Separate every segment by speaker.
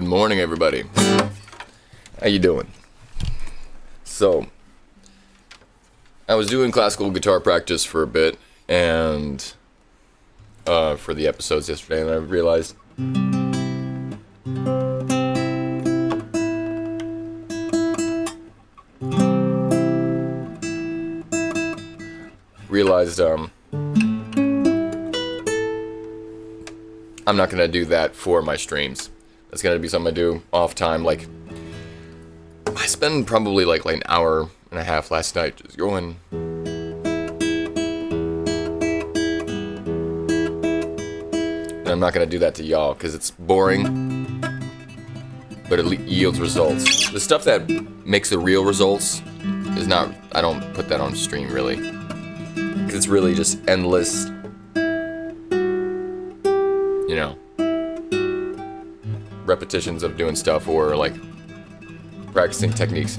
Speaker 1: morning, everybody. How you doing? So, I was doing classical guitar practice for a bit, and for the episodes yesterday, and I realized I'm not gonna do that for my streams. That's gonna be something I do off time. Like, I spent probably like an hour and a half last night just going. And I'm not gonna do that to y'all because it's boring, but it yields results. The stuff that makes the real results is not. I don't put that on stream really, because it's really just endless. Repetitions of doing stuff or like practicing techniques.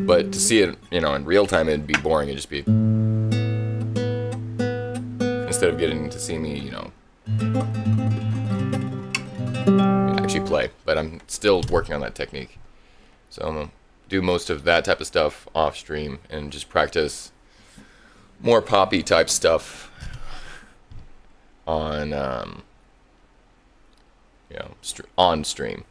Speaker 1: But to see it, in real time, it'd be boring. It'd just be, instead of getting to see me, actually play. But I'm still working on that technique. So I'm gonna do most of that type of stuff off stream and just practice more poppy type stuff on on stream.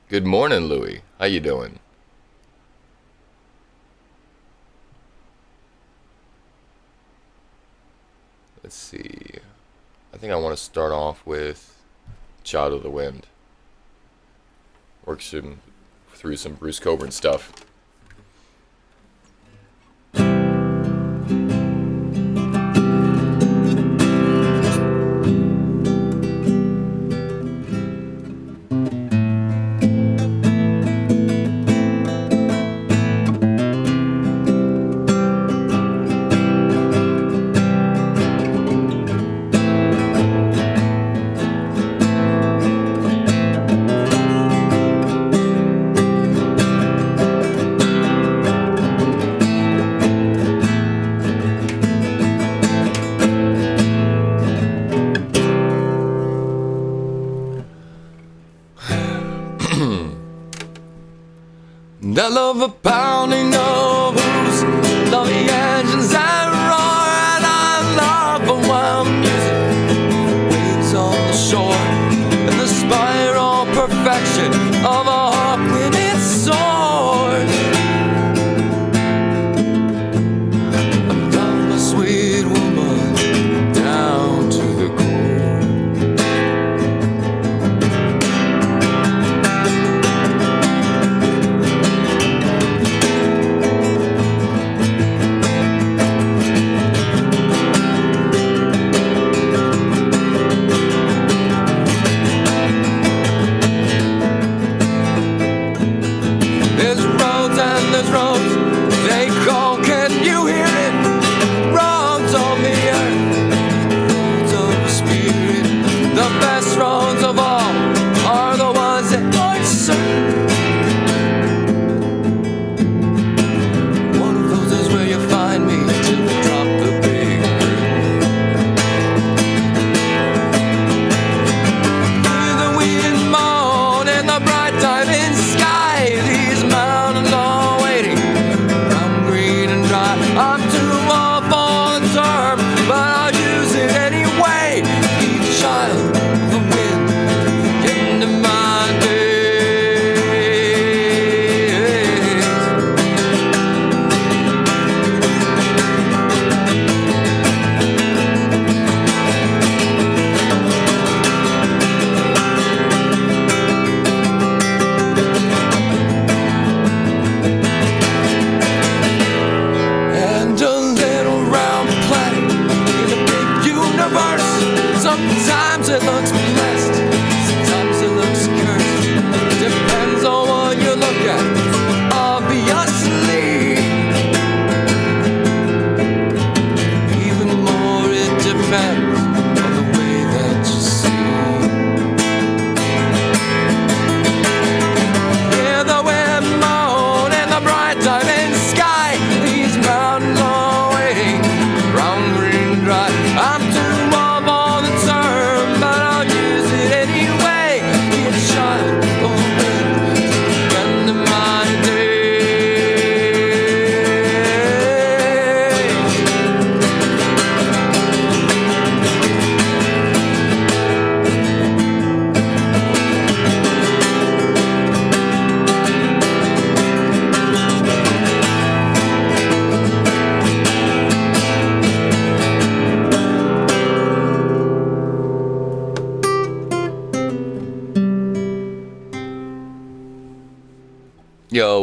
Speaker 1: Good morning, Louie. How you doing? Let's see. I think I want to start off with Child of the Wind. Work through some Bruce Coburn stuff. The love of pounding of hooves, love the engines that roar, and I love a wild music, waves on the shore, and the spiral perfection of a hawk when it soars. I love my sweet woman down to the core. Diamond sky, these mountains all waiting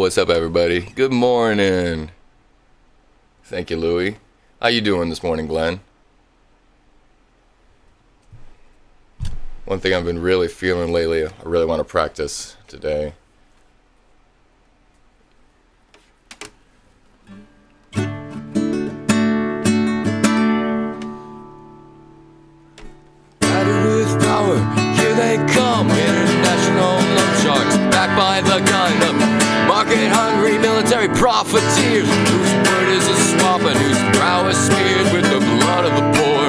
Speaker 1: what's up, everybody? Good morning. Thank you, Louie. How you doing this morning, Glenn? One thing I've been really feeling lately, I really want to practice today. With power, here they come. International loan sharks, backed by the gun of market-hungry military profiteers, whose word is a swamp and whose brow is smeared with the blood of the poor,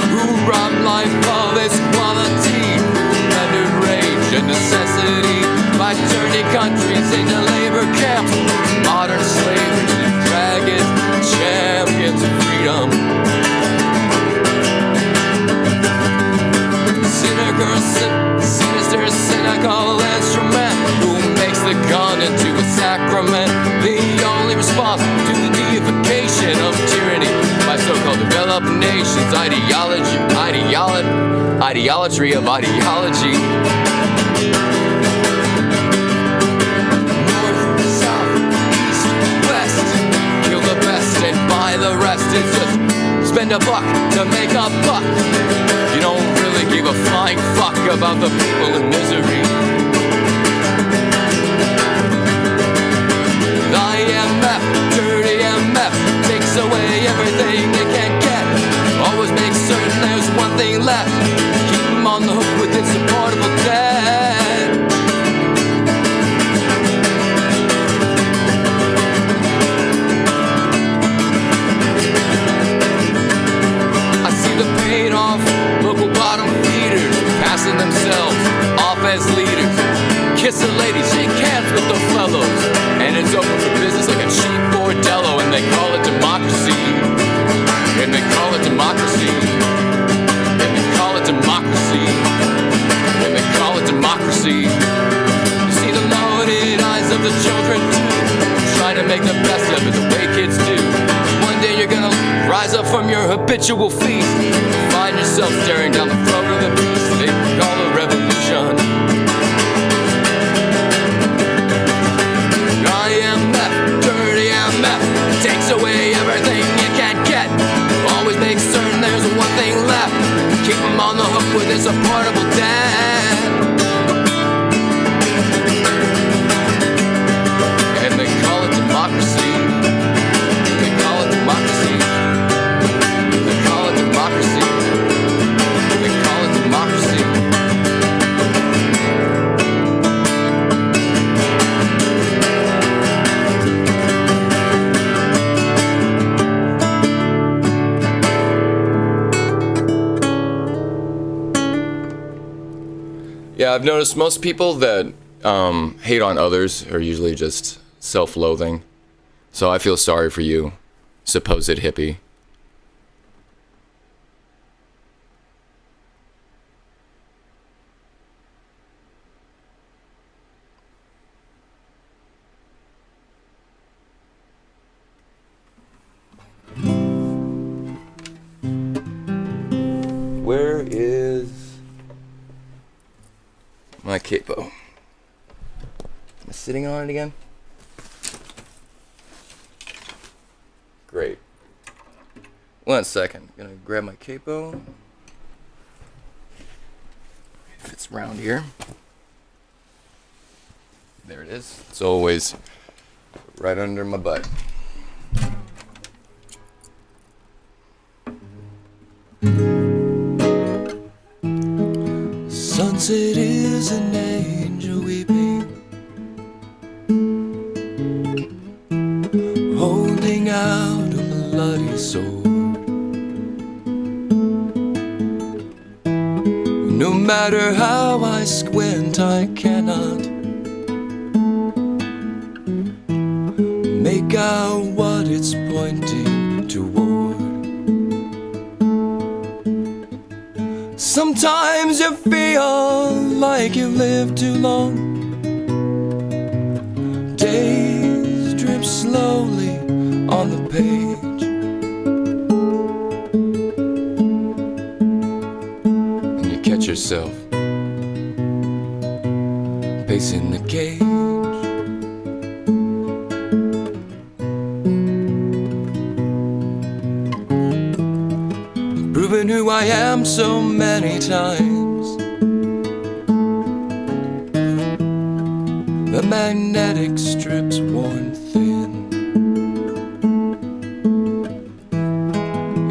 Speaker 1: who rob life of its quality, who rendered rage and necessity by turning countries into labor camps, modern slavery to dragons, champions of freedom. Sinister, cynical instrument who makes the gun into a sacrament, the only response to the deification of tyranny by so-called developed nations, ideology of ideology. North, south, east, west, kill the best and buy the rest. It's just spend a buck to make a buck. You don't really give a flying fuck about the people in misery. The IMF, dirty MF, takes away everything they can't get. Always makes certain there's one thing left. Keep them on the hook with insupportable debt. I see the paid off local bottom feeders passing themselves off as leaders. Kiss a lady, shake hands with the fellows, and it's open for business like a cheap bordello. And they call it democracy. And they call it democracy. And they call it democracy. And they call it democracy. You see the loaded eyes of the children too, trying to make the best of it the way kids do. One day you're gonna rise up from your habitual feast, find yourself staring down the throat of the beast they call a revolution. IMF, dirty MF, takes away everything you can't get. Always makes certain there's one thing left. Keep them on the hook with insupportable debt. And they call it democracy. They call it democracy. They call it democracy. They call it democracy. Yeah, I've noticed most people that hate on others are usually just self-loathing. So I feel sorry for you, supposed hippie. Where is my capo? Am I sitting on it again? Great. 1 second. I'm gonna grab my capo. If it's around here. There it is. It's always right under my butt. Sunset is an angel weeping, holding out a bloody sword. No matter how I squint, I cannot make out what it's pointing toward. Sometimes you feel like you've lived too long. Days drip slowly on the page, and you catch yourself pacing the cage. Proving who I am so many times. The magnetic strip's worn thin,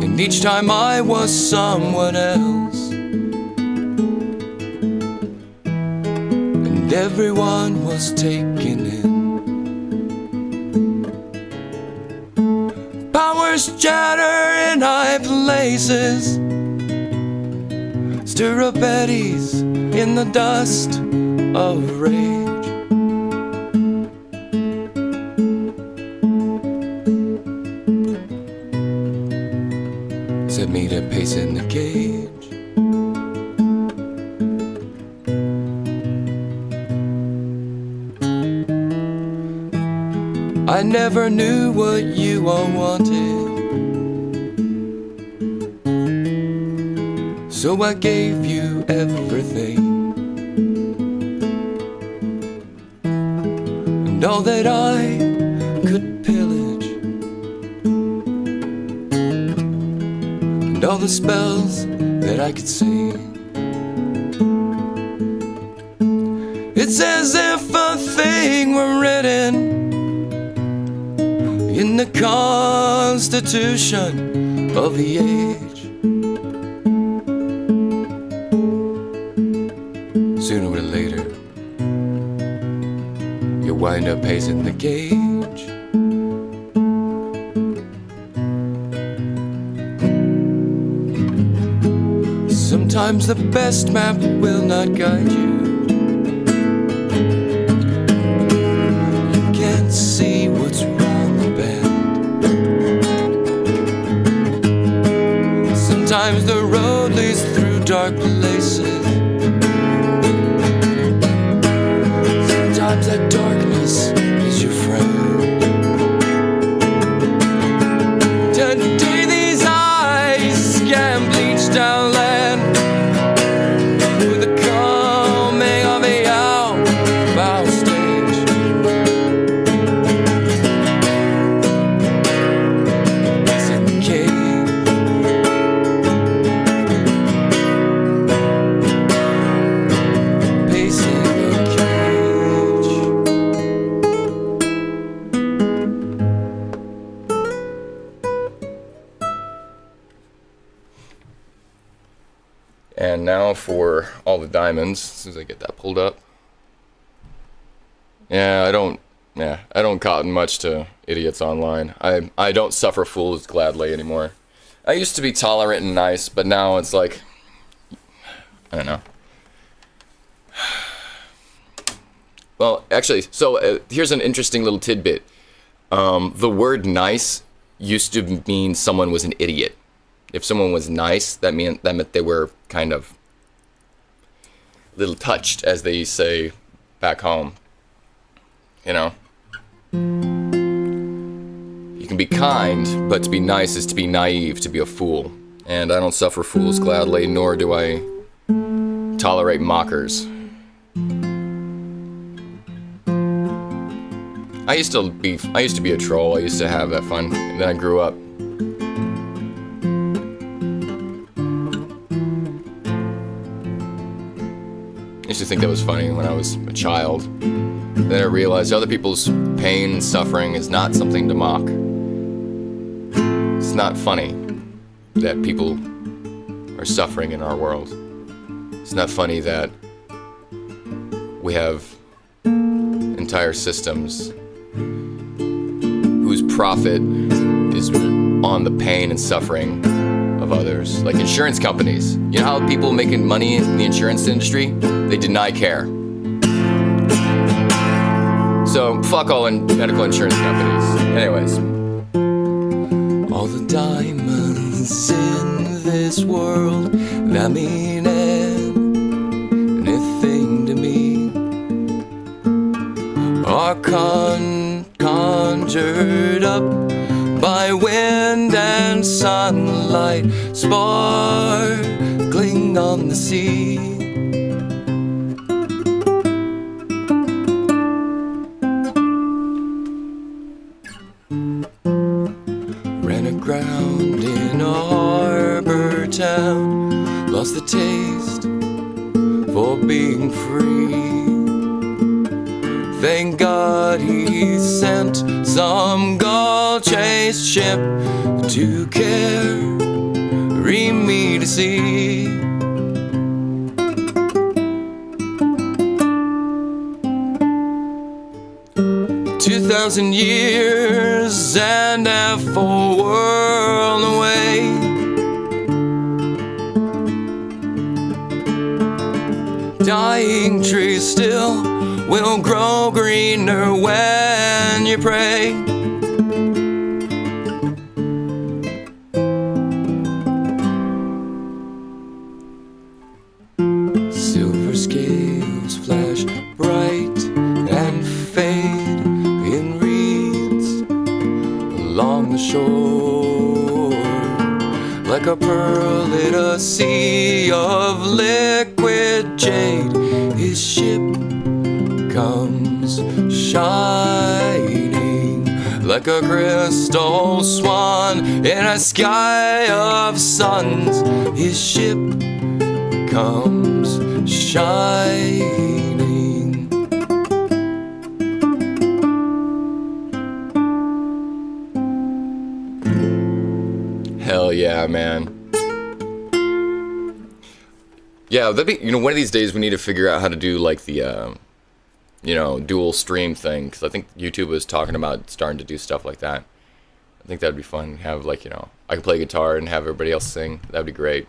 Speaker 1: and each time I was someone else, and everyone was taken in. Powers shatter in high places, stir up eddies in the dust of rage. Set me to pace in the cage. I never knew what you all wanted, so I gave you everything, and all that I could pillage, and all the spells that I could sing. It's as if a thing were written in the constitution of the age. Sooner or later, you'll wind up pacing the cage. Sometimes the best map will not guide you. You can't see what's wrong. Sometimes the road leads through dark places. Sometimes that darkness is your friend. Today these eyes scan bleached down land with the coming of the outbound stage. It's in the cage. And now for All the Diamonds, as soon as I get that pulled up. I don't cotton much to idiots online. I don't suffer fools gladly anymore. I used to be tolerant and nice, but now it's like, I don't know. Well, actually, so here's an interesting little tidbit. The word nice used to mean someone was an idiot. If someone was nice, that meant they were kind of a little touched, as they say back home. You know? You can be kind, but to be nice is to be naive, to be a fool. And I don't suffer fools gladly, nor do I tolerate mockers. I used to be a troll. I used to have that fun. And then I grew up. I used to think that was funny when I was a child. Then I realized other people's pain and suffering is not something to mock. It's not funny that people are suffering in our world. It's not funny that we have entire systems whose profit is on the pain and suffering of others, like insurance companies. You know how people making money in the insurance industry? They deny care. So fuck all medical insurance companies. Anyways, all the diamonds in this world that mean anything to me are conjured up by wind and sunlight, sparkling on the sea. Thank God he sent some gold-chased ship to carry me to sea. 2,000 years and half a world away. Dying trees still will grow greener when you pray. Silver scales flash bright and fade in reeds along the shore, like a pearl in a sea of liquid jade. His ship comes shining like a crystal swan in a sky of suns. His ship comes shining. Hell yeah, man. Yeah, that'd be, one of these days we need to figure out how to do like the, dual stream thing, because I think YouTube was talking about starting to do stuff like that. I think that'd be fun. Have like, I can play guitar and have everybody else sing. That'd be great.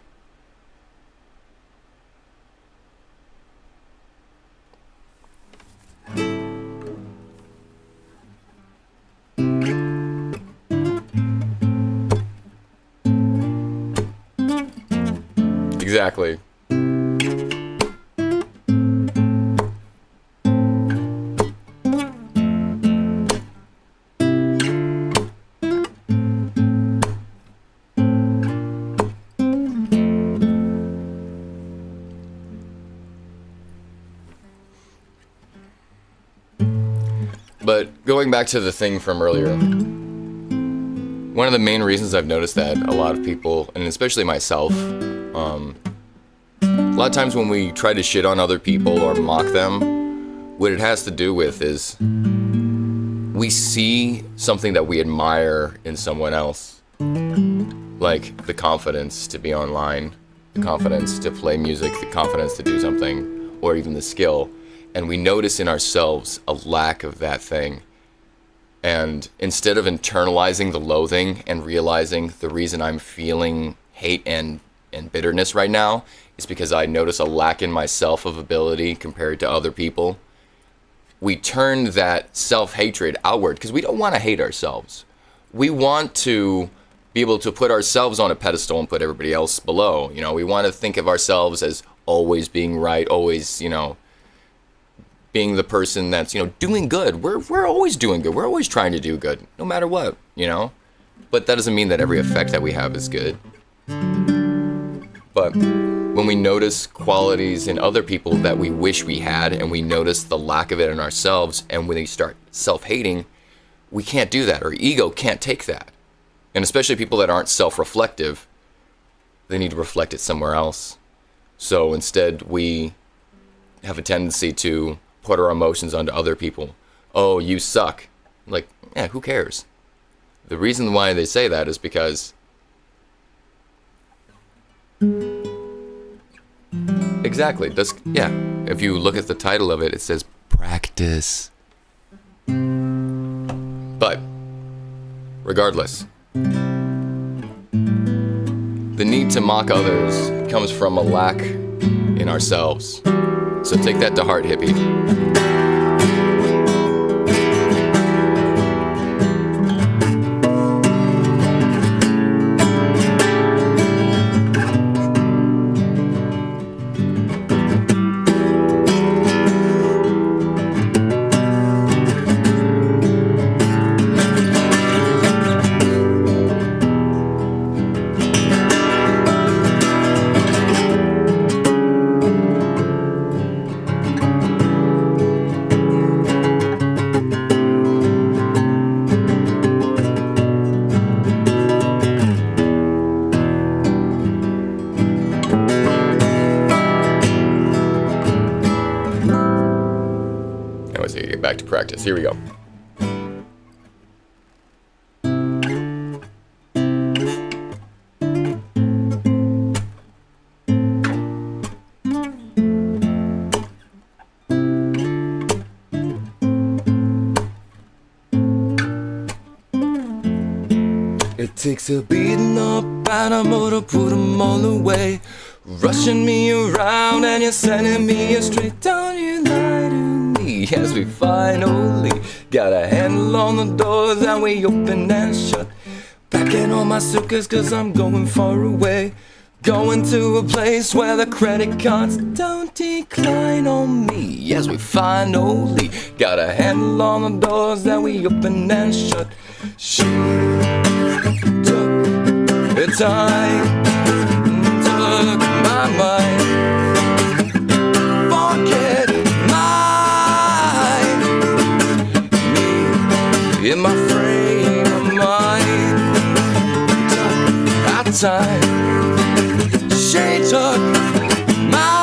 Speaker 1: Exactly. But going back to the thing from earlier, one of the main reasons I've noticed that a lot of people, and especially myself, a lot of times when we try to shit on other people or mock them, what it has to do with is we see something that we admire in someone else. Like the confidence to be online, the confidence to play music, the confidence to do something, or even the skill. And we notice in ourselves a lack of that thing. And instead of internalizing the loathing and realizing the reason I'm feeling hate and bitterness right now is because I notice a lack in myself of ability compared to other people, we turn that self-hatred outward because we don't want to hate ourselves. We want to be able to put ourselves on a pedestal and put everybody else below. We want to think of ourselves as always being right, always, being the person that's, doing good. We're always doing good. We're always trying to do good, no matter what, But that doesn't mean that every effect that we have is good. But when we notice qualities in other people that we wish we had, and we notice the lack of it in ourselves, and when we start self-hating, we can't do that. Our ego can't take that. And especially people that aren't self-reflective, they need to reflect it somewhere else. So instead, we have a tendency to put our emotions onto other people. Oh, you suck. Like, yeah, who cares? The reason why they say that is because exactly. If you look at the title of it, it says practice. But regardless, the need to mock others comes from a lack in ourselves. So take that to heart, hippie.
Speaker 2: Anyways, get back to practice. Here we go.
Speaker 1: It takes a beating up animal to put them all away. Rushing me around and you're sending me astray. Don't you lie to me as we finally got a handle on the doors and we open and shut. Packing all my suitcase cause I'm going far away. Going to a place where the credit cards don't decline on me as we finally got a handle on the doors that we open and shut. She took the time, took my mind, forget mine, me in my frame of mind, took our time, she took mine.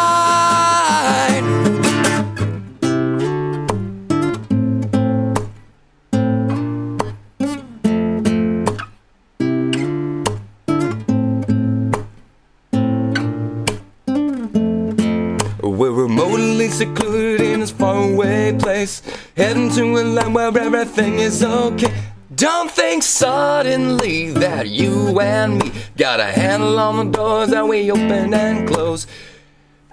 Speaker 1: We're remotely secluded in this faraway place, heading to a land where everything is okay. Don't think suddenly that you and me got a handle on the doors that we open and close.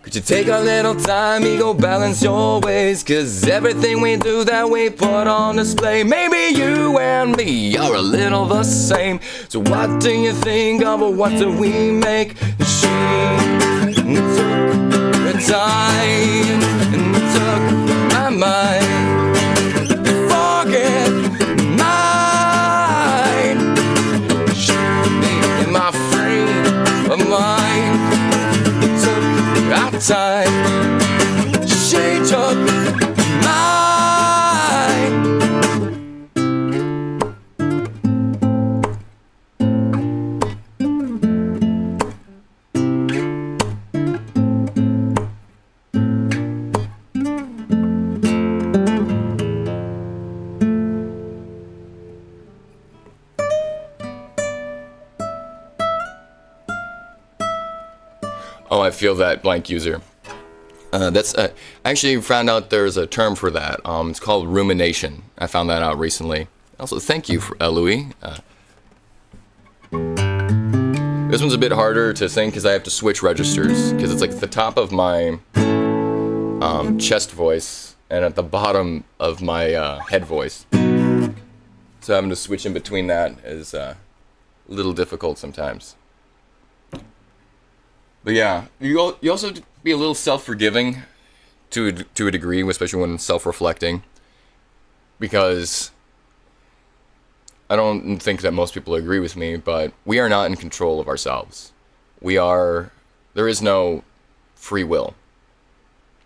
Speaker 1: Could you take a little time, ego, balance your ways? Cause everything we do that we put on display, maybe you and me are a little the same. So what do you think of, or what do we make? She took the time and took my mind, forget mine. Shoot me in my frame of mind, took our time, she took mine.
Speaker 2: Oh, I feel that, blank user. That's I actually found out there's a term for that. It's called rumination. I found that out recently. Also, thank you, Louis. This one's a bit harder to sing because I have to switch registers, because it's like at the top of my chest voice and at the bottom of my head voice. So having to switch in between that is a little difficult sometimes. But yeah, you also have to be a little self-forgiving to a degree, especially when self-reflecting, because I don't think that most people agree with me, but we are not in control of ourselves. There is no free will.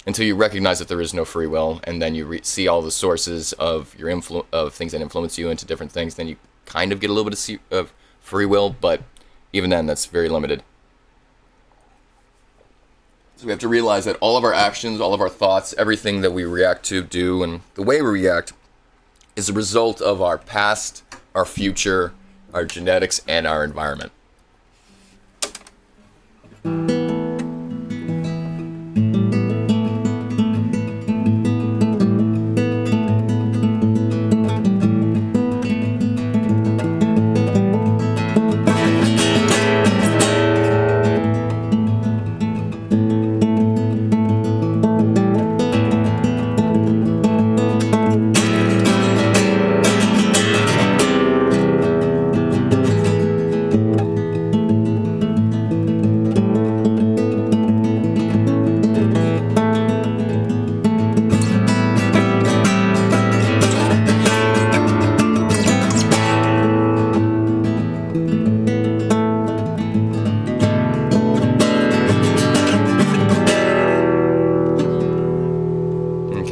Speaker 2: Until you recognize that there is no free will, and then you see all the sources of your of things that influence you into different things, then you kind of get a little bit of free will, but even then, that's very limited. So we have to realize that all of our actions, all of our thoughts, everything that we react to, do, and the way we react is a result of our past, our future, our genetics, and our environment.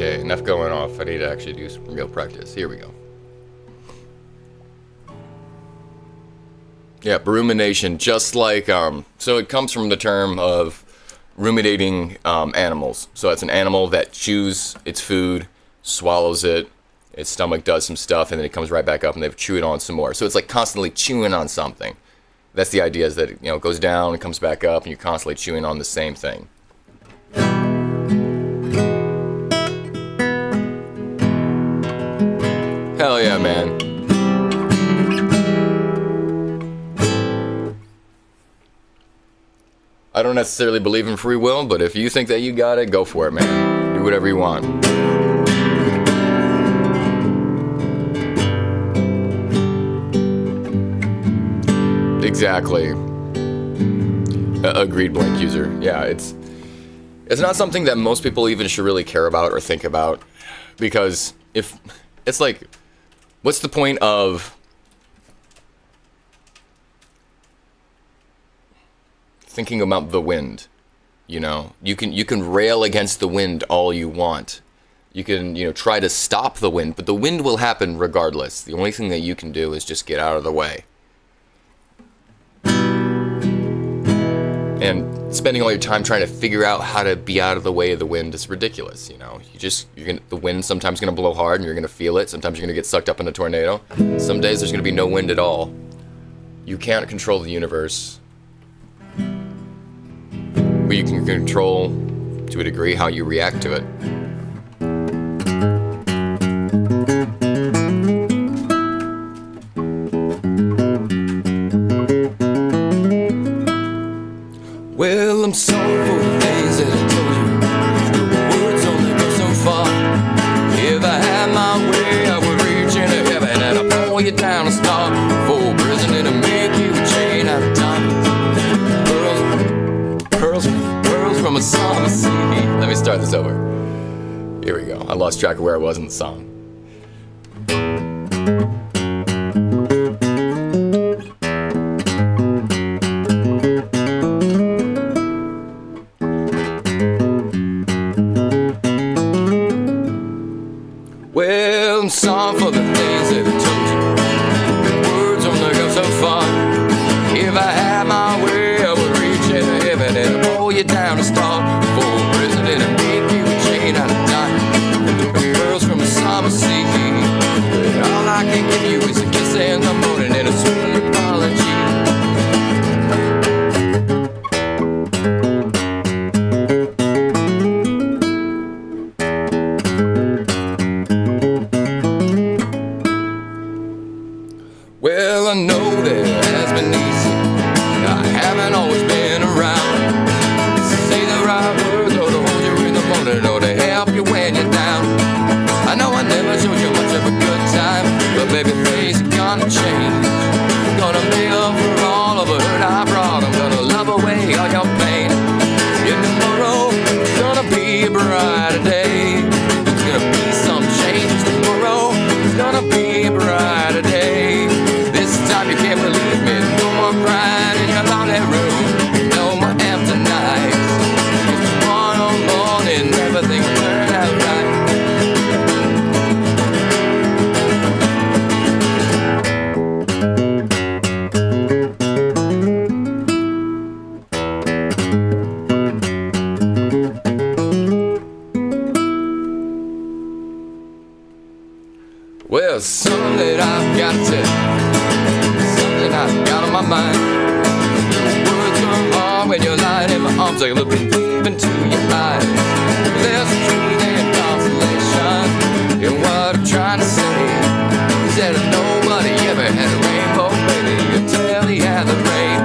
Speaker 2: Enough going off. I need to actually do some real practice. Here we go. Yeah, rumination, just like, so it comes from the term of ruminating animals. So it's an animal that chews its food swallows it, its stomach does some stuff, and then it comes right back up and they chew it on some more. So it's like constantly chewing on something. That's the idea, is that it goes down and comes back up and you're constantly chewing on the same thing. Hell yeah, man. I don't necessarily believe in free will, but if you think that you got it, go for it, man. Do whatever you want. Exactly. Agreed, blank user. Yeah, it's not something that most people even should really care about or think about, because if it's like, what's the point of thinking about the wind? You can rail against the wind all you want. You can try to stop the wind, but the wind will happen regardless. The only thing that you can do is just get out of the way. And spending all your time trying to figure out how to be out of the way of the wind is ridiculous. The wind's sometimes gonna blow hard and you're gonna feel it. Sometimes you're gonna get sucked up in a tornado. Some days there's gonna be no wind at all. You can't control the universe, but you can control, to a degree, how you react to it.
Speaker 1: Well, I'm sorry for the things that I told you. The words only go so far. If I had my way, I would reach into heaven and I'd pull you down a star. For prison and make you a chain out of diamonds. Pearls from a summer sea.
Speaker 2: Let me start this over. Here we go. I lost track of where I was in the song.
Speaker 1: Well, I'm sorry for the things that I told you. The words only go so far. If I had my way, I would reach into heaven and pull you down a star. For prison and make you a chain out of diamonds. Pearls from a summer sea. All I can give you is a kiss in the morning and a sweet apology. Well, I know that it has been easy. I haven't always been around to say the right words or to hold you in the morning or to help you when you're down. I know I never showed you much of a good time, but baby, things are gonna change. I'm gonna make up for all of the hurt I brought. I'm gonna love away all your pain. And tomorrow's gonna be a brighter day. There's gonna be some change tomorrow. It's gonna be a brighter day. This time you can't believe me. No more crying in your lonely room. No more empty nights. 'Cause tomorrow morning everything will turn out right. Well, something that I've got to tell you, something I've got on my mind. Words come hard when you're lying in my arms, like looking deep into your eyes. There's a truth and consolation in what I'm trying to say. Is that nobody ever had a rainbow, baby, until he had the rain.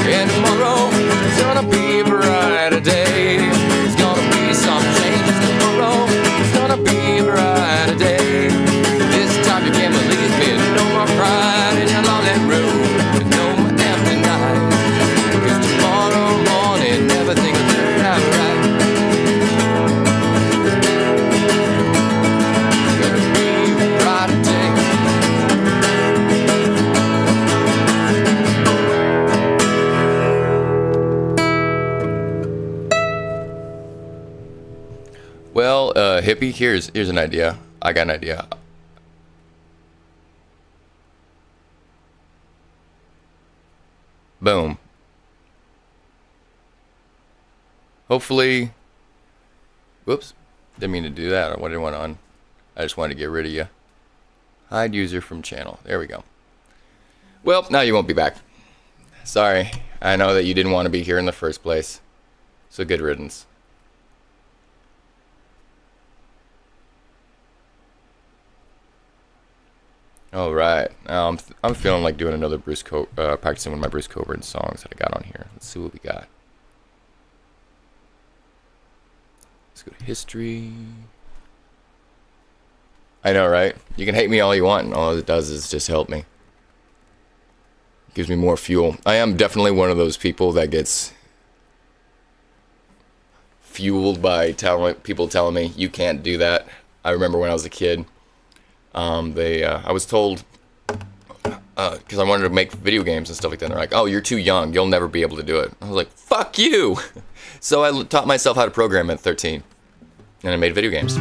Speaker 1: And tomorrow is gonna be a brighter day. There's gonna be some changes tomorrow. It's gonna be a brighter day. You can't believe me. No more pride in your lonely room. No more empty nights. 'Cause tomorrow morning everything will turn out right. It's gonna be a brighter day.
Speaker 2: Well, hippie, here's an idea. I got an idea. Boom. Hopefully, whoops, didn't mean to do that. What did I want on? I just wanted to get rid of you. Hide user from channel. There we go. Well, now you won't be back. Sorry. I know that you didn't want to be here in the first place. So good riddance. All right. I'm feeling like doing another practicing one of my Bruce Coburn songs that I got on here. Let's see what we got. Let's go to history. I know, right? You can hate me all you want, and all it does is just help me. It gives me more fuel. I am definitely one of those people that gets fueled by people telling me you can't do that. I remember when I was a kid, I was told, because I wanted to make video games and stuff like that, they're like, oh, you're too young, you'll never be able to do it. I was like, fuck you! So I taught myself how to program at 13, and I made video games.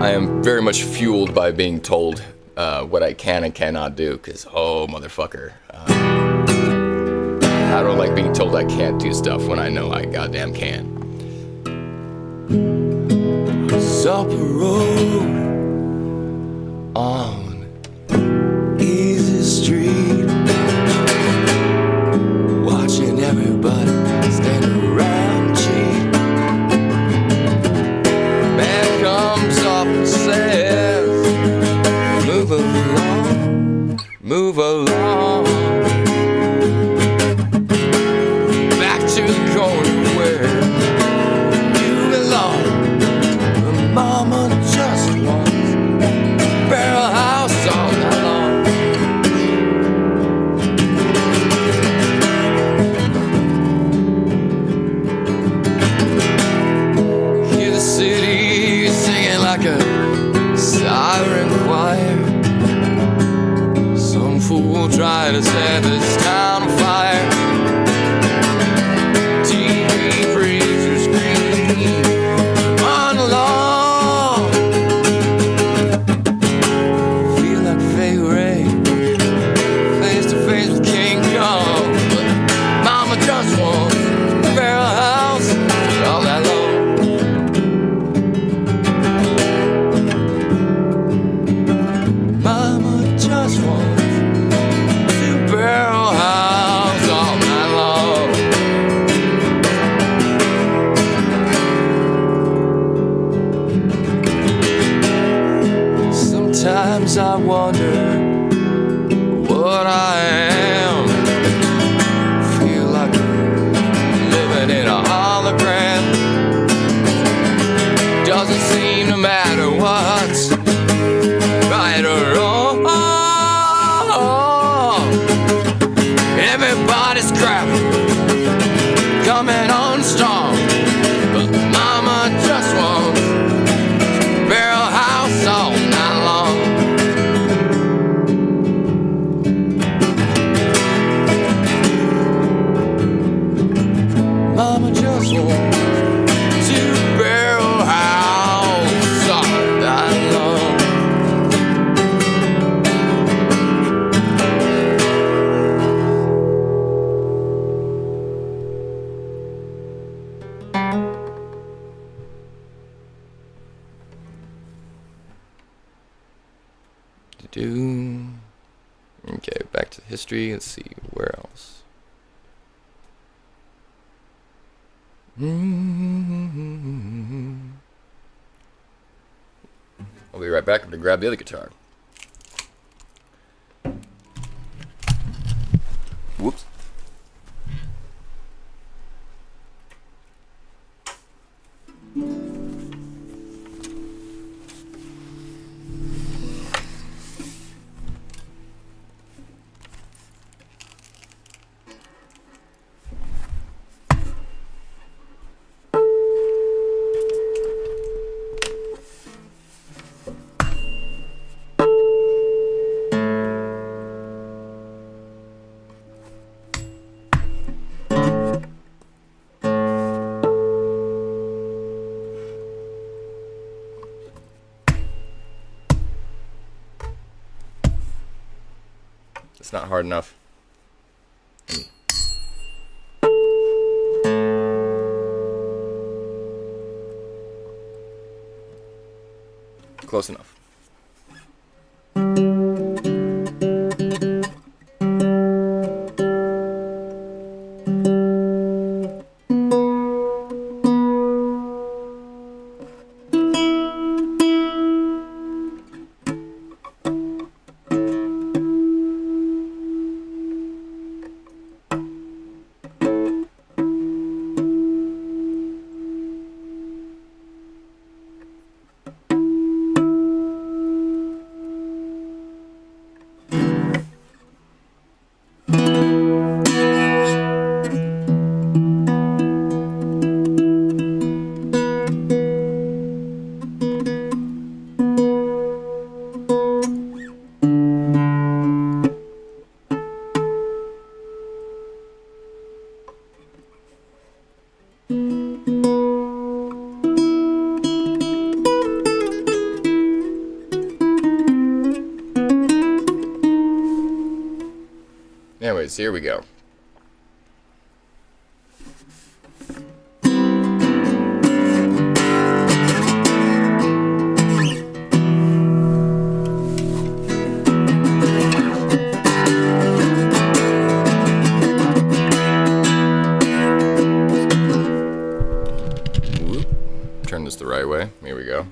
Speaker 2: I am very much fueled by being told what I can and cannot do, because, oh, motherfucker. I don't like being told I can't do stuff when I know I goddamn can.
Speaker 1: Up a road on easy street, watching everybody stand around cheat. Man comes up and says, move along, move along, back to the corner where you belong. Mama just wants a barrel house all night long. Hear the city singing like a siren choir. Some fool tried to set this town on fire. TV preachers scream, run along. Sometimes I wonder what I am. Feel like I'm living in a hologram. Doesn't seem to matter what's right or wrong. Everybody's crapping, coming on strong, but mama just wants a barrel house all night long. Mama just wants a barrel house all night long. Okay, back to history. Let's see, where else? I'll be right back. I'm gonna grab the other guitar. Whoops. It's not hard enough. I
Speaker 2: close enough. Anyways, here we go. Whoop. Turn this the right way. Here we go.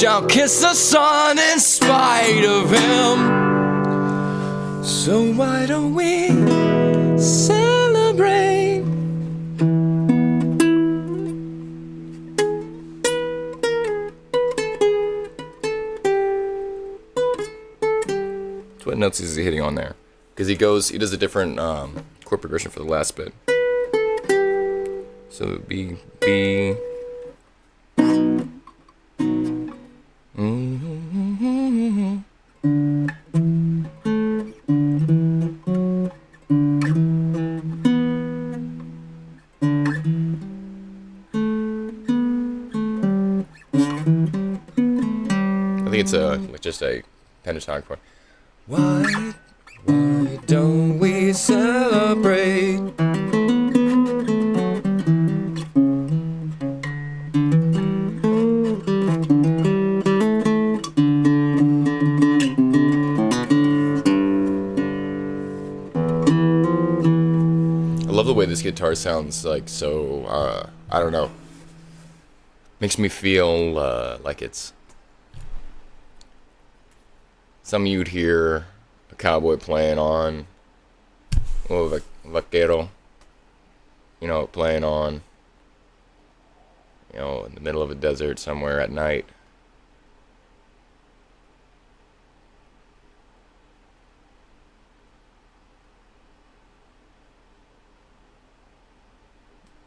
Speaker 1: Shall kiss the sun in spite of him. So why don't we celebrate?
Speaker 2: notes is he hitting on there? Because he does a different chord progression for the last bit. So it would be B. I think it's just a pentatonic chord. Why don't we celebrate? I love the way this guitar sounds like so, I don't know. Makes me feel like it's something you'd hear a cowboy playing on, or a vaquero, playing on, in the middle of a desert somewhere at night.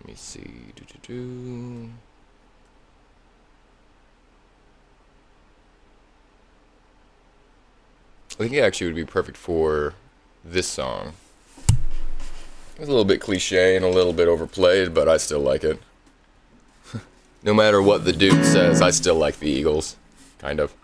Speaker 2: Let me see. I think it actually would be perfect for this song. It's a little bit cliche and a little bit overplayed, but I still like it. No matter what the Duke says, I still like the Eagles. Kind of.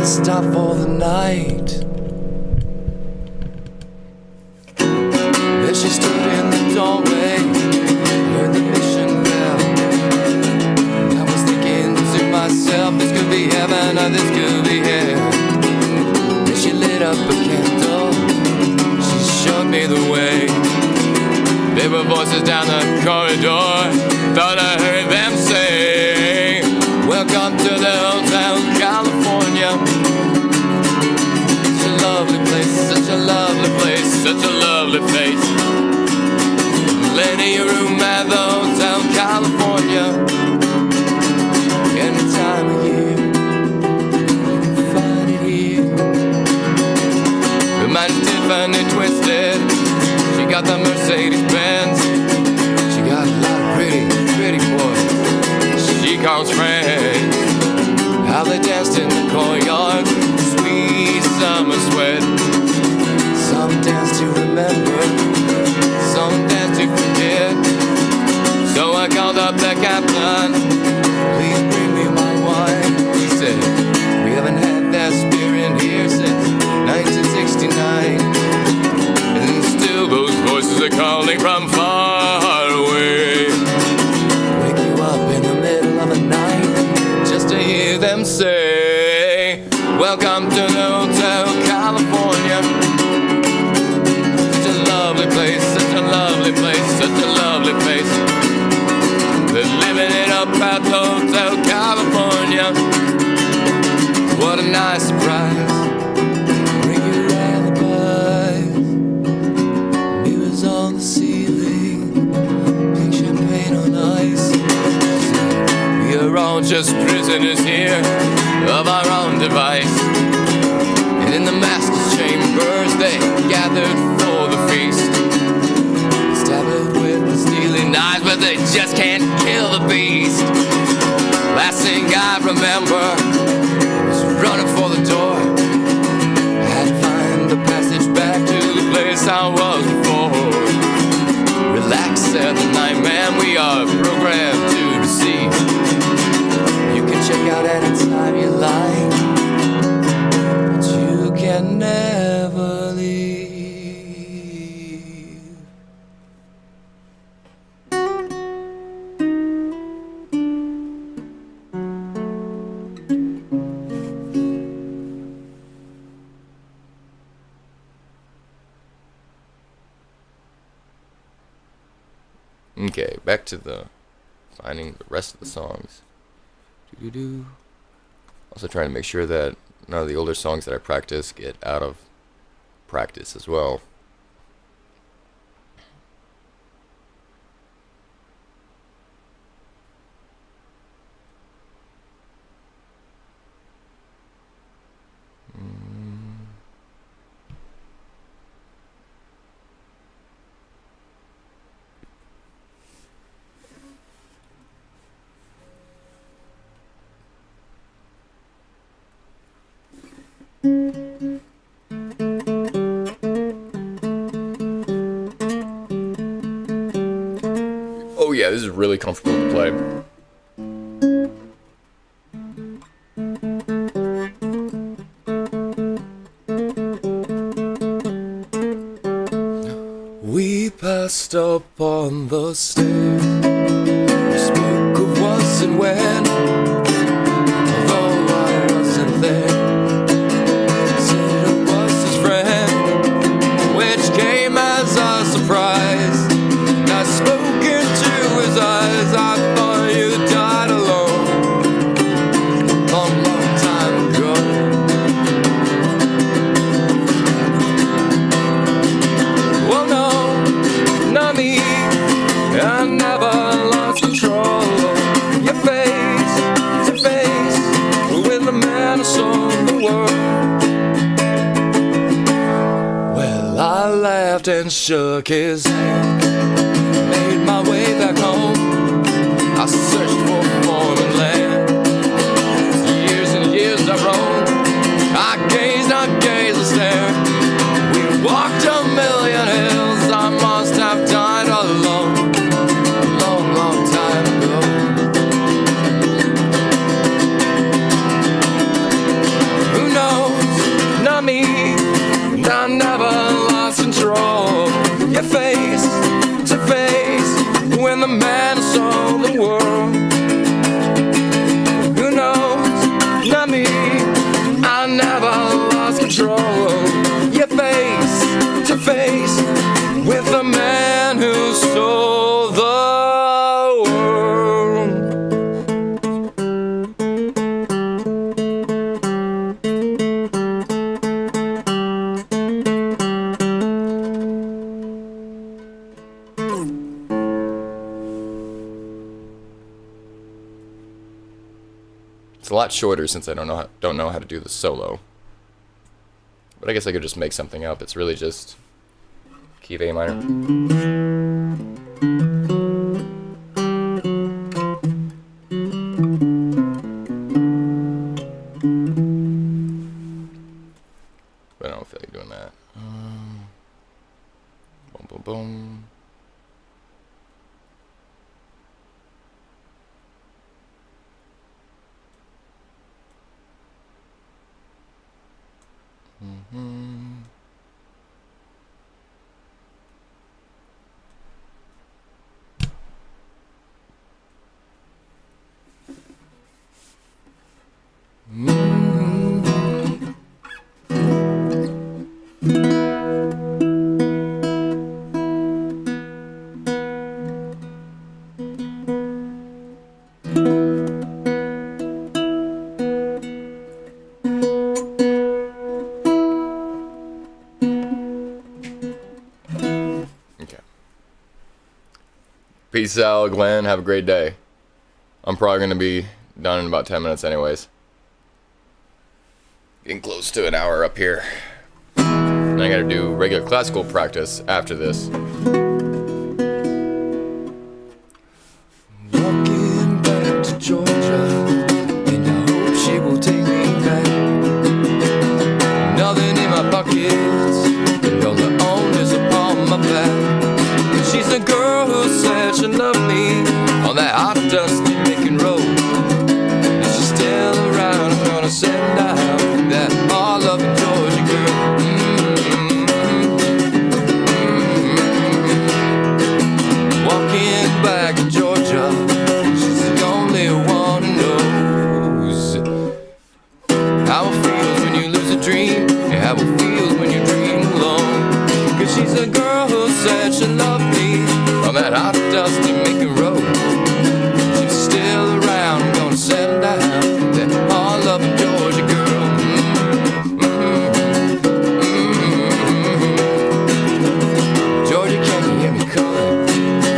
Speaker 2: Stop for the night. There she stood in the doorway, heard the mission bell. I was thinking to myself, this could be heaven or this could be hell. Then she lit up a candle, she showed me the way. There were voices down the corridor, thought I heard them say, welcome to the Hotel California. Such a lovely place, such a lovely place, such a lovely place. Plenty of room at the Hotel California. Any time of year, you can find it here. The man is Tiffany twisted. She got the Mercedes Benz. She got a lot of pretty boys she calls friends. How they danced in the courtyard, sweet summer sweat. Some dance to remember, some dance to forget. So I called up the captain, please bring me my wine. He said, we haven't had that spirit here since 1969. And still those voices are calling from far away. Wake you up in the middle of the night just to hear them say, welcome to the Hotel California. Such a lovely place, such a lovely place, such a lovely place. They're living it up at the Hotel California. What a nice surprise. Bring your alibis, mirrors on the ceiling, pink champagne on ice. We're all just prisoners here of our own device. And in the master's chambers they gathered for the feast. Stab it with the steely knives, but they just can't kill the beast. Last thing I remember was running for the door. I had to find the passage back to the place I was before. Relax, said the night man, we are programmed to receive. Check out anytime you like, but you can never leave. Okay, back to the finding the rest of the songs. Doo-doo-doo. Also trying to make sure that none of the older songs that I practice get out of practice as well. Oh yeah, this is really comfortable to play. We passed up on the stairs. We spoke of was and when, although I wasn't there. Said it was his friend, which came as a surprise. I spoke into his eyes. I thought you died alone, long, long time ago. Oh no, not me. I never lost control. Your face to face with the man who sold the world. Well, I laughed and shook his hand. Made my way back home. I searched for foreign land. Years and years I roamed. I gazed and stared. We walked a million hills. I must have died alone, long, long time ago. Who knows? Not me. I never lost control. Your face to face when the man saw the world. Who knows? Not me. I never lost control. Your face to face with the man who sold the world. It's a lot shorter since I don't know how to do the solo. But I guess I could just make something up. It's really just key of A minor. But I don't feel like doing that. Boom, boom, boom. Okay. Peace out, Glenn. Have a great day. I'm probably going to be done in about 10 minutes anyways. Getting close to an hour up here. And I gotta do regular classical practice after this. Walking back to Georgia, and I hope she will take me back. Nothing in my pockets, and all the onus upon my back. She's a girl who said she loved me on that hot, dusty Macon road. If she's still around, I'm gonna send out that all-loving Georgia girl. Walking back to Georgia, she's the only one who knows how it feels when you lose a dream, and how it feels when you dream alone. 'Cause she's a girl who said she loved me on that hot, dusty making road. If she's still around, I'm gonna settle down. That all-loving Georgia girl. Georgia, can you hear me calling?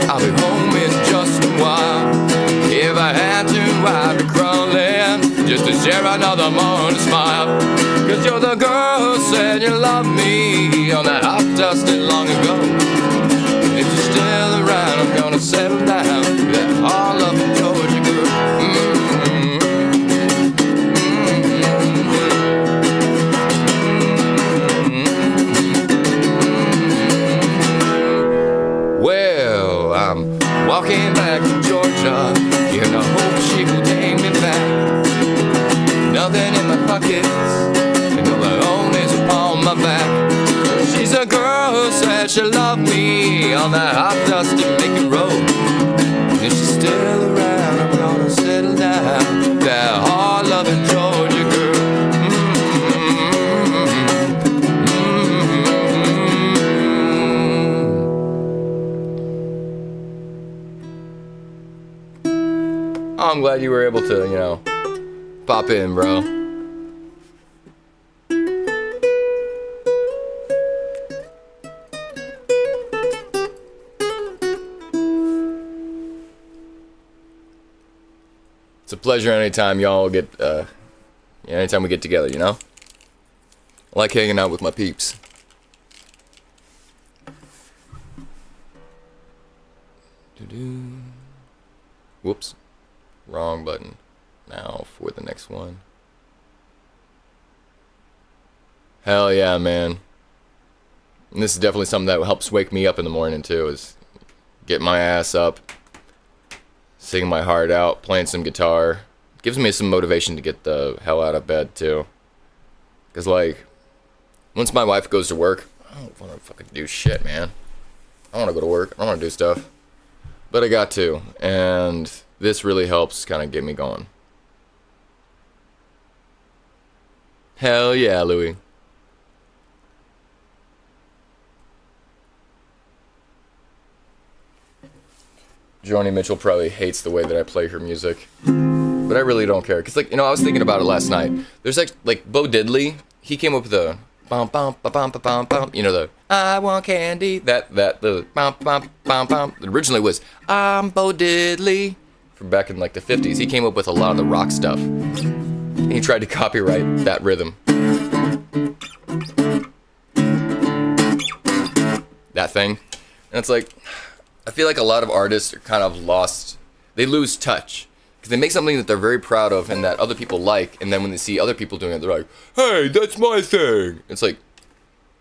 Speaker 2: I'll be home in just a while. If I had to, I'd be crawling just to share another morning smile. Cause you're the girl who said you loved me on that hot dusted long ago. And if you're still around, I'm gonna settle down. That all-loving Georgia girl. Well, I'm walking back to Georgia in the hope she will take me back. Nothing in my pockets, and all I own is upon my back. She's a girl who said she loved me on that hot dusty making road. And if she's still around, I'm gonna settle down. That hard-loving Georgia girl. I'm glad you were able to, pop in, bro. It's a pleasure anytime y'all get, anytime we get together, I like hanging out with my peeps. Whoops. Wrong button. Now for the next one. Hell yeah, man. And this is definitely something that helps wake me up in the morning too, is get my ass up, singing my heart out, playing some guitar. Gives me some motivation to get the hell out of bed too. Cause once my wife goes to work, I don't wanna fucking do shit, man. I wanna go to work, I wanna do stuff. But I got to, and this really helps kind of get me going. Hell yeah, Louie. Joni Mitchell probably hates the way that I play her music, but I really don't care. Cause I was thinking about it last night. There's like Bo Diddley. He came up with the bum bum ba bum ba bum bum. The I want candy. The bum bum bum bum. It originally was I'm Bo Diddley from back in the 50s. He came up with a lot of the rock stuff. And he tried to copyright that rhythm. That thing. And it's I feel like a lot of artists are kind of lost. They lose touch. Because they make something that they're very proud of and that other people like. And then when they see other people doing it, they're like, hey, that's my thing. It's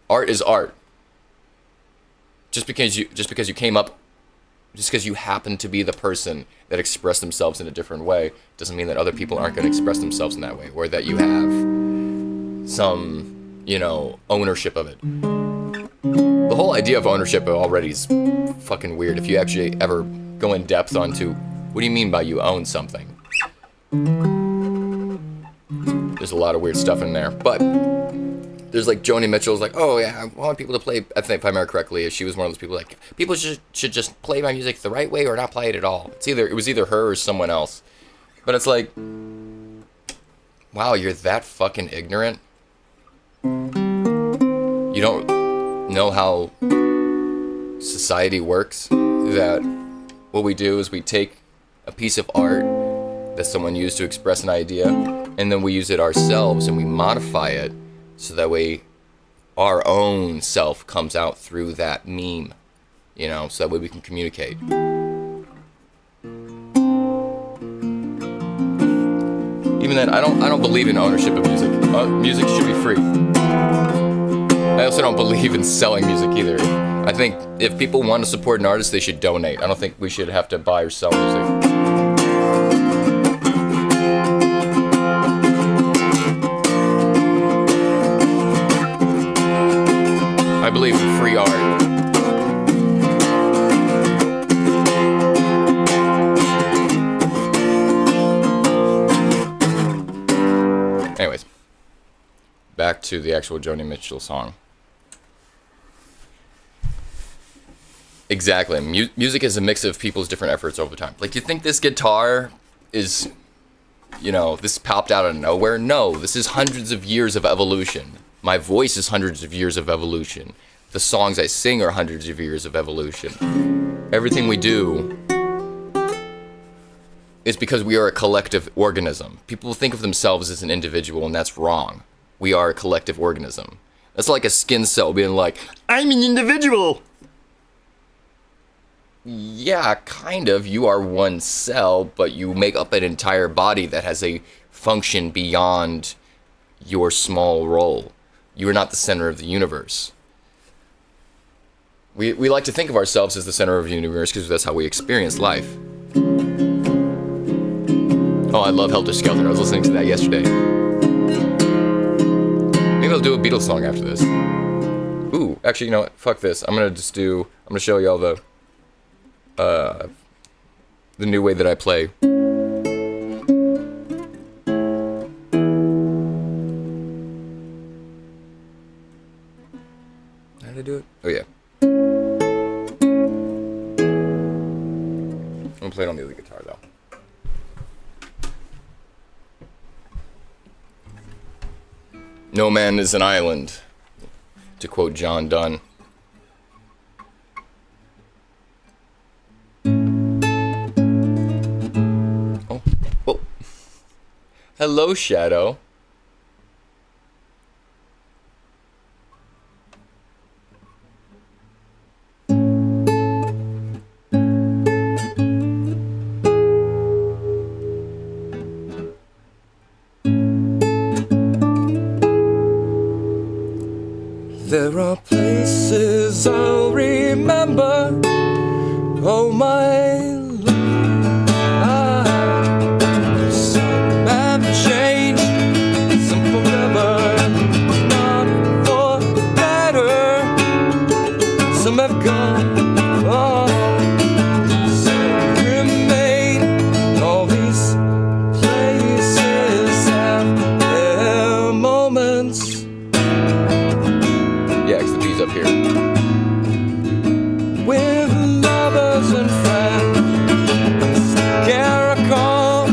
Speaker 2: art is art. Just because you came up, just because you happen to be the person that expressed themselves in a different way, doesn't mean that other people aren't going to express themselves in that way. Or that you have some, ownership of it. The whole idea of ownership already is fucking weird. If you actually ever go in depth onto what do you mean by you own something? There's a lot of weird stuff in there. But there's Joni Mitchell's oh yeah, I want people to play, I think if I remember correctly, she was one of those people people should just play my music the right way or not play it at all. It was either her or someone else. But it's wow, you're that fucking ignorant? You don't know how society works? That what we do is we take a piece of art that someone used to express an idea, and then we use it ourselves and we modify it so that way our own self comes out through that meme, so that way we can communicate. Even then, I don't believe in ownership of music. Music should be free. I also don't believe in selling music either. I think if people want to support an artist, they should donate. I don't think we should have to buy or sell music. I believe in free art. Anyways, back to the actual Joni Mitchell song. Exactly. Music is a mix of people's different efforts over time. Like, you think this guitar is, this popped out of nowhere? No, this is hundreds of years of evolution. My voice is hundreds of years of evolution. The songs I sing are hundreds of years of evolution. Everything we do is because we are a collective organism. People think of themselves as an individual, and that's wrong. We are a collective organism. That's like a skin cell being like, I'm an individual. Yeah, kind of. You are one cell, but you make up an entire body that has a function beyond your small role. You are not the center of the universe. We like to think of ourselves as the center of the universe because that's how we experience life. Oh, I love Helter Skelter. I was listening to that yesterday. Maybe I'll do a Beatles song after this. Ooh, actually, you know what? Fuck this. I'm gonna show y'all the new way that I play. How did I do it? Oh yeah. I'm gonna play it on the other guitar though. No man is an island, to quote John Donne. Oh, whoa. Hello, Shadow.
Speaker 1: There are places I'll remember, oh my life. Some have changed, some forever, not for better. Some have gone, oh, some remain. All these places have their moments.
Speaker 2: Yeah, 'cause the B's up here.
Speaker 1: With lovers and friends, Caracol,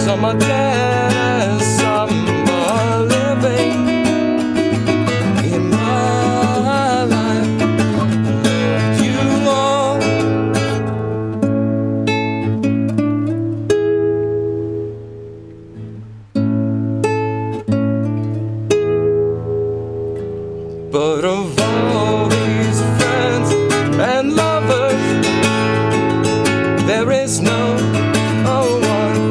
Speaker 1: some are dead and some are living. In my life, loved you all. But of all these friends and lovers, there is no one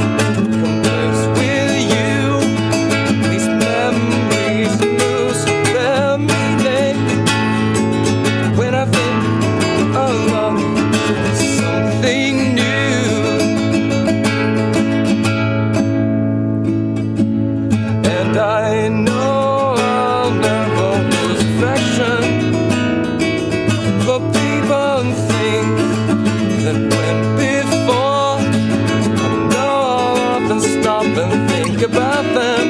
Speaker 1: compares with you. These memories lose their meaning when I think of something new. And I know I'll never lose affection for people and things that went before. I know I'll often stop and think about them.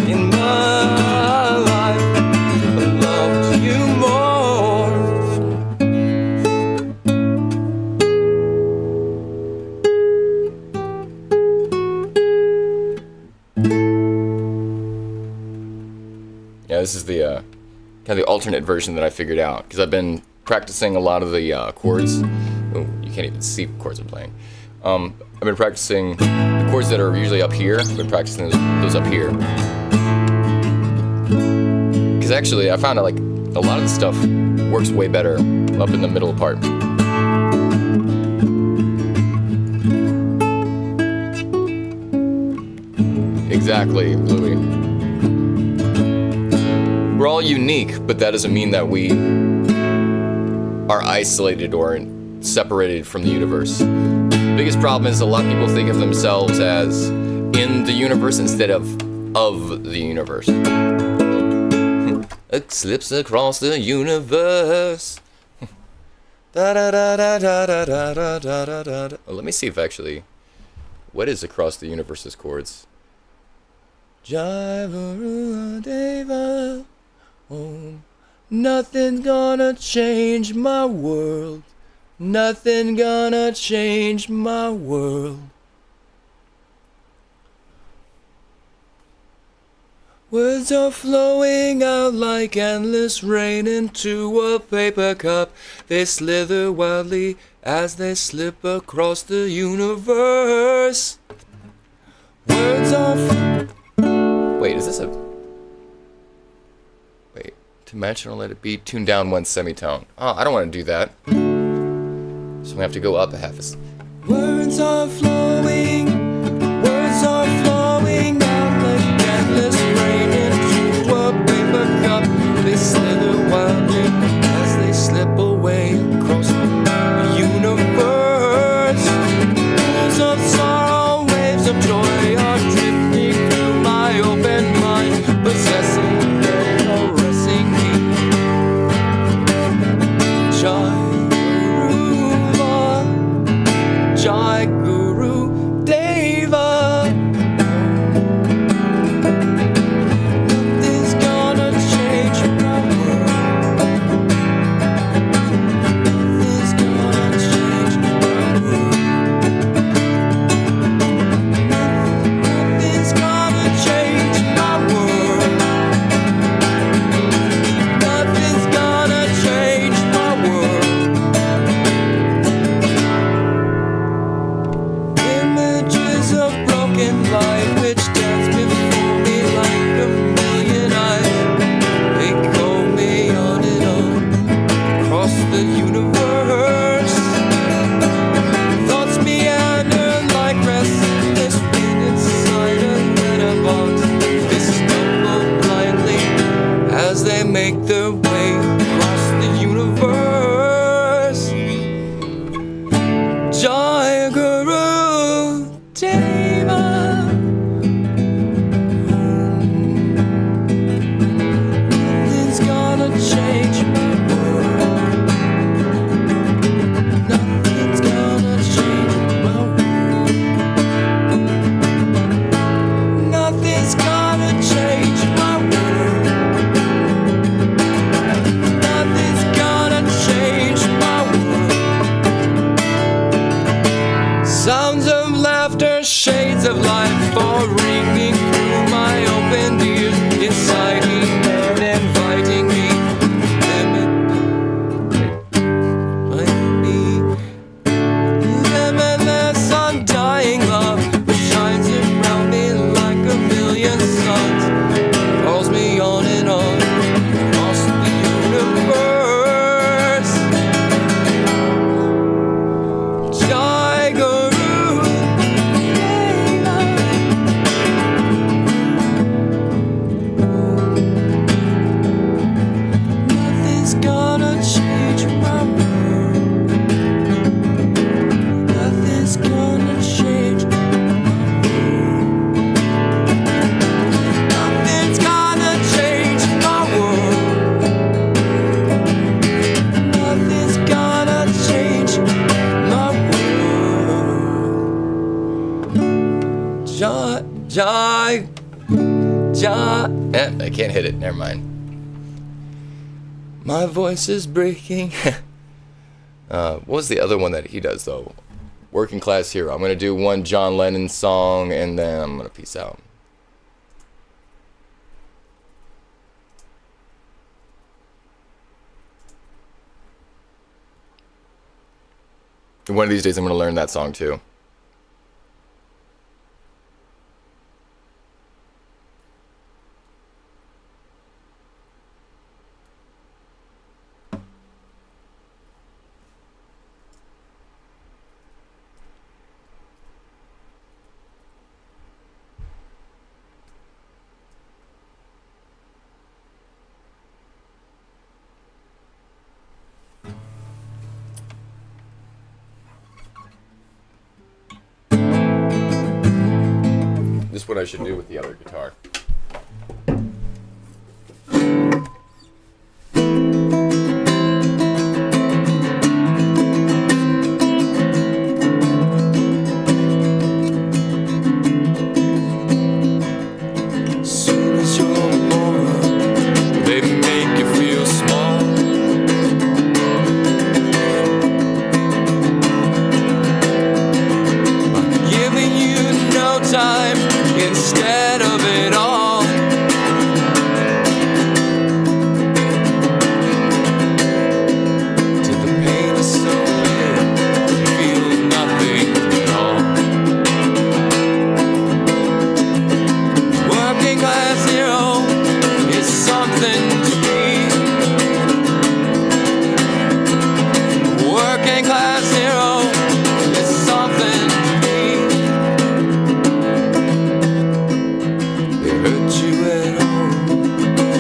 Speaker 1: In my life, I loved you more.
Speaker 2: Yeah, this is the kind of the alternate version that I figured out because I've been practicing a lot of the chords. Oh, you can't even see what chords I'm playing. I've been practicing the chords that are usually up here. I've been practicing those up here. Because actually, I found out like a lot of the stuff works way better up in the middle part. Exactly, Louis. We're all unique, but that doesn't mean that we are isolated or separated from the universe. The biggest problem is a lot of people think of themselves as in the universe instead of the universe. Eclipse across the universe. Da da da da da da da da da da da. Let me see if actually, what is across the universe's chords? Jai Varuna Deva Om Nothing's gonna change my world. Nothing gonna change my world. Words are flowing out like endless rain into a paper cup. They slither wildly as they slip across the universe. Words are Wait, is this a... Wait, dimensional, let it be. Tune down one semitone. Oh, I don't want to do that. So we have to go up a half a... Words are flowing out like endless rain into a paper cup. They slither wildly as they slip away across the universe. Pools of sorrow, waves of joy are drifting through my open mind, possessing and caressing me. Jai Guru Deva. Nothing's gonna change my world. Nothing's gonna change my world. Nothing's gonna change my world. Nothing's gonna change my world. Images of broken light which dance before me like a million eyes. They call me on and on across the universe. Thoughts meander like restless wind inside a letterbox. They stumble blindly as they make their way across the universe. Jai Guru Deva. Nothing's gonna change my world. Nothing's gonna change my world. Nothing's gonna change my world. Nothing's gonna change my world. Sounds of laughter, shades of life are ringing through my open ears, inciting and inviting me. Limitless, undying love that shines around me like a million suns, calls me on and on across the universe. Jai Guru Deva. Nothing's gonna change my world. Nothing's gonna change my world. Nothing's gonna change my world. Nothing's gonna change my world. I can't hit it. Never mind. My voice is breaking. What was the other one that he does though? Working Class Hero. I'm gonna do one John Lennon song and then I'm gonna peace out. And one of these days I'm gonna learn that song too. This is what I should do with the other guitar. Soon as you're born, they make you feel small.
Speaker 1: time instead of it all. Till the pain is so big, you feel nothing at all. Working class hero is something to be. Working class hero is something to be. They hurt you at home,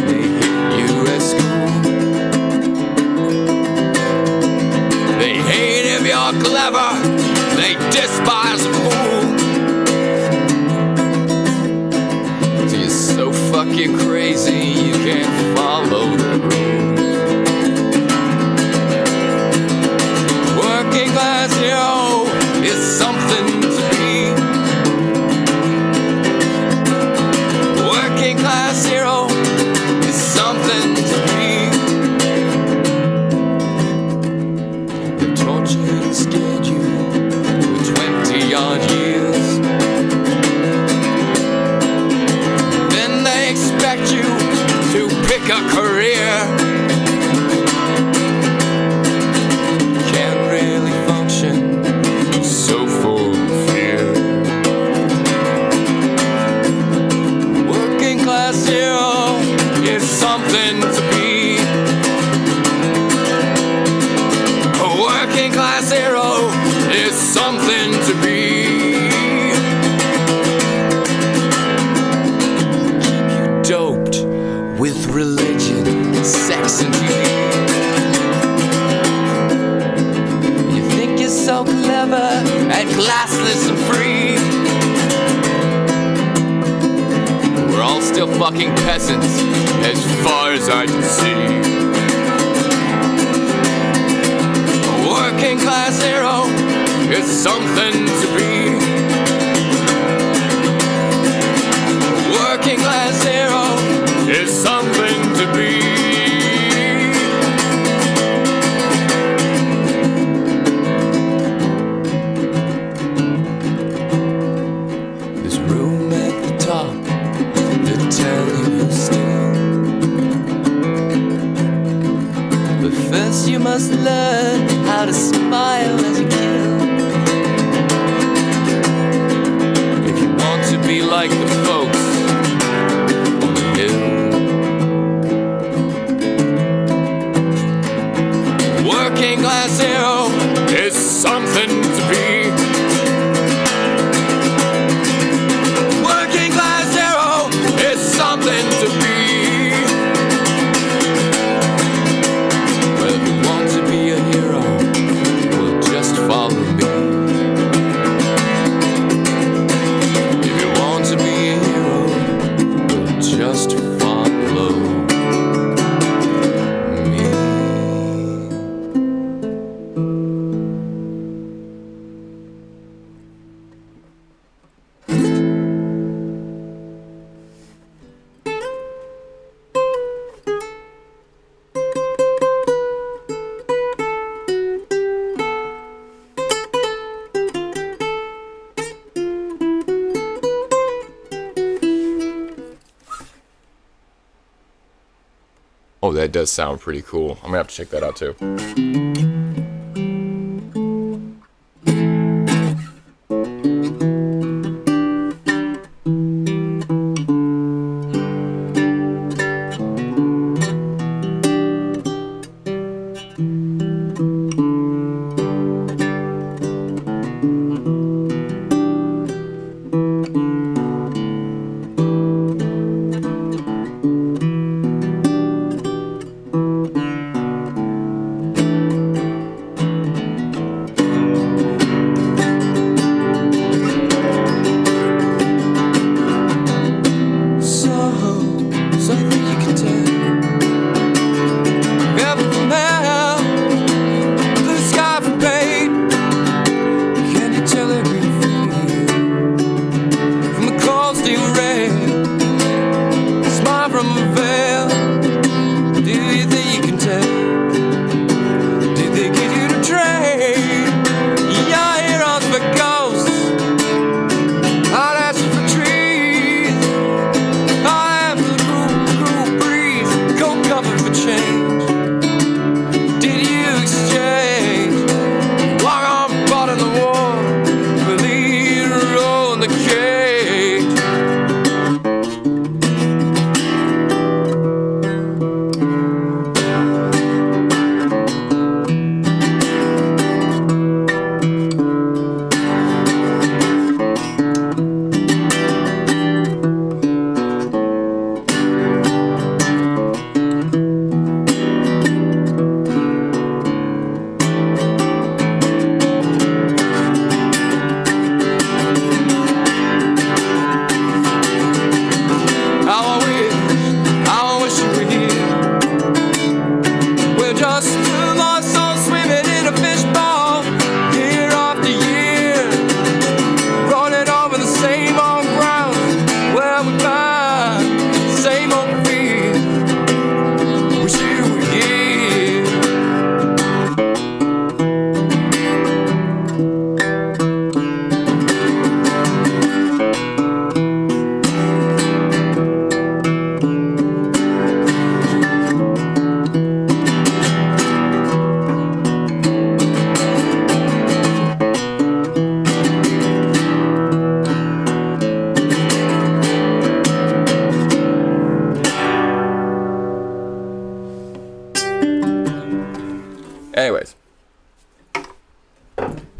Speaker 1: they hit you at school. They hate if you're clever, they despise a fool. Till you're so fucking crazy you can't follow the rules. Working class hero is something to be. Working class hero is something to be. They tortured and scared you for 20-odd years. Then they expect you to pick a career. Can't really function, so full of fear. Working class hero is something to be. A working class hero is something to be. Keep you doped with religion, sex, and TV. You think you're so clever and classless and free. We're all still fucking peasants as far as I can see. A working class hero is something to be. A working class hero is something to be. This room at the top, they're telling you still. But first you must learn how to smile as you kill. If you want to be like the folks on the hill. Working class hero is something to be. Working class hero is something to be. Well, if you want to be a hero, well, just follow me. If you want to be a hero, well, just follow me. Oh, that does sound pretty cool. I'm gonna have to check that out too.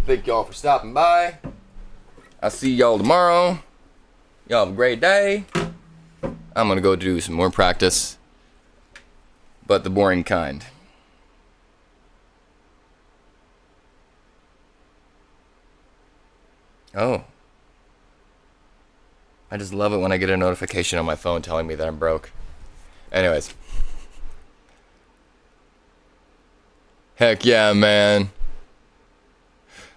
Speaker 2: Thank y'all for stopping by. I'll see y'all tomorrow. Y'all have a great day. I'm gonna go do some more practice, but the boring kind. Oh. I just love it when I get a notification on my phone telling me that I'm broke. Anyways. Heck yeah, man.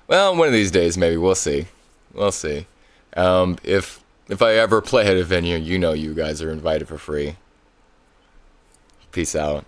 Speaker 2: Well, one of these days, maybe. We'll see. We'll see. If I ever play at a venue, you know you guys are invited for free. Peace out.